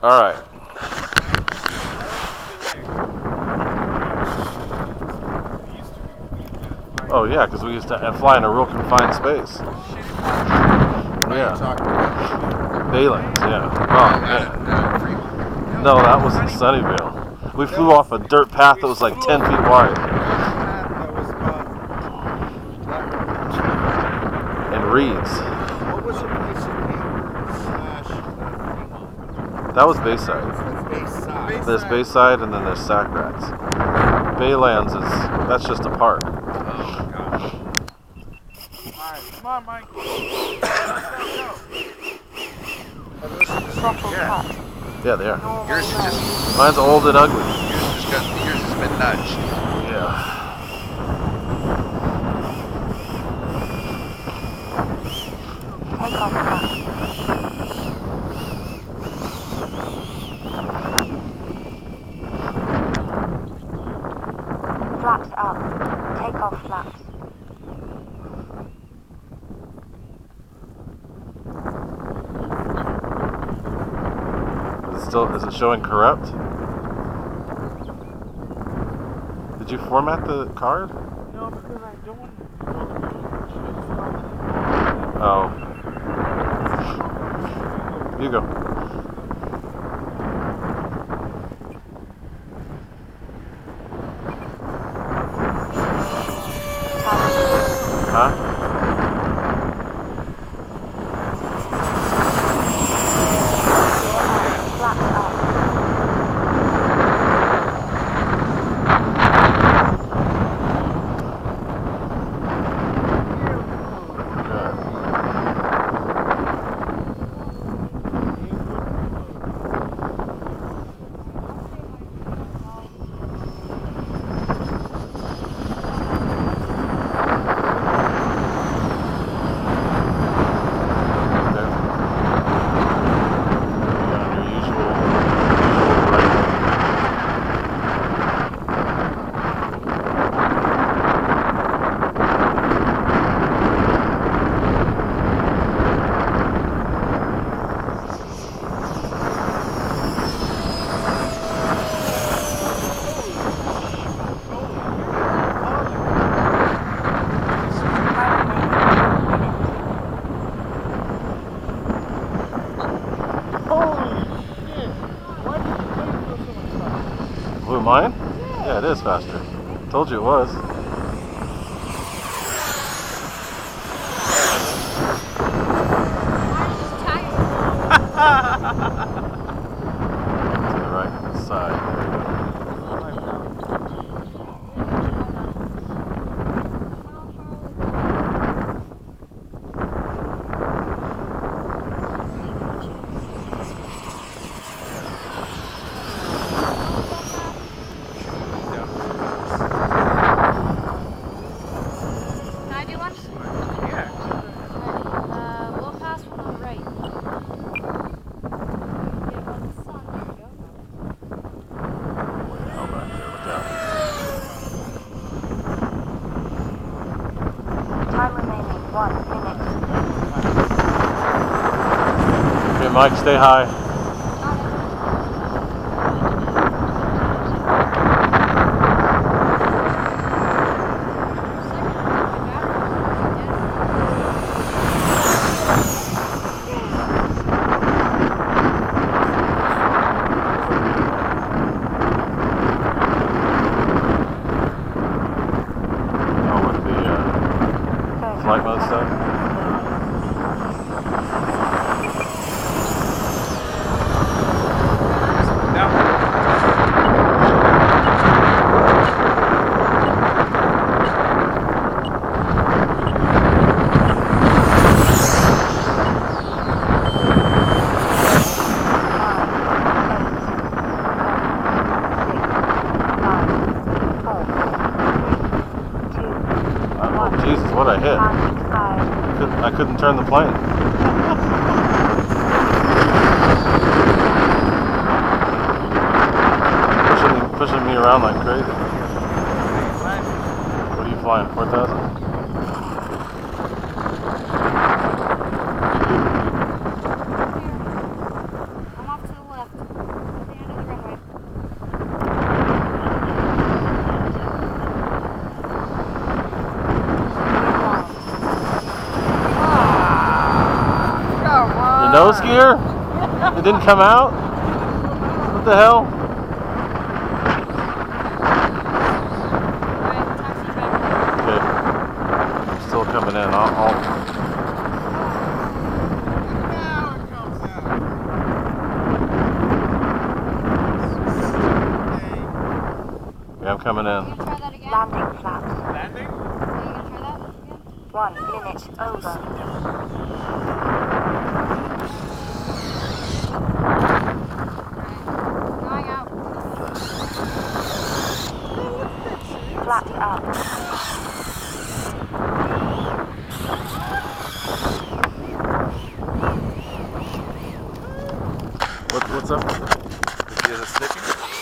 All right. Oh yeah, because we used to fly in a real confined space. Yeah. Baylands, yeah. Oh man. No, that was in Sunnyvale. We flew off a dirt path that was like 10 feet wide. And reeds. What was the place in That was Bayside. Bayside. There's Bayside and then there's Sack Rats. Baylands that's just a park. Oh gosh. Alright, come on, Mike. Yeah, they are. Yours is just. Mine's old and ugly. Yours has been nudged. Yeah. Flaps up. Take off flaps. Is it showing corrupt? Did you format the card? No, because I don't want Oh. You go. Huh? Blue mine? Yeah, it is faster. Told you it was. To the right side. Time remaining 1 minute. Okay, Mike, stay high. Flight mode stuff. Oh, Jesus, what I hit. I couldn't turn the plane. Pushing me around like crazy. What are you flying, 4,000? I'm off to the left. gear? It didn't come out? What the hell? Okay. Still coming in. Yeah, I'm coming in. Landing flaps. Landing? 1 minute over. Flaps up. What's up? Is it sticking?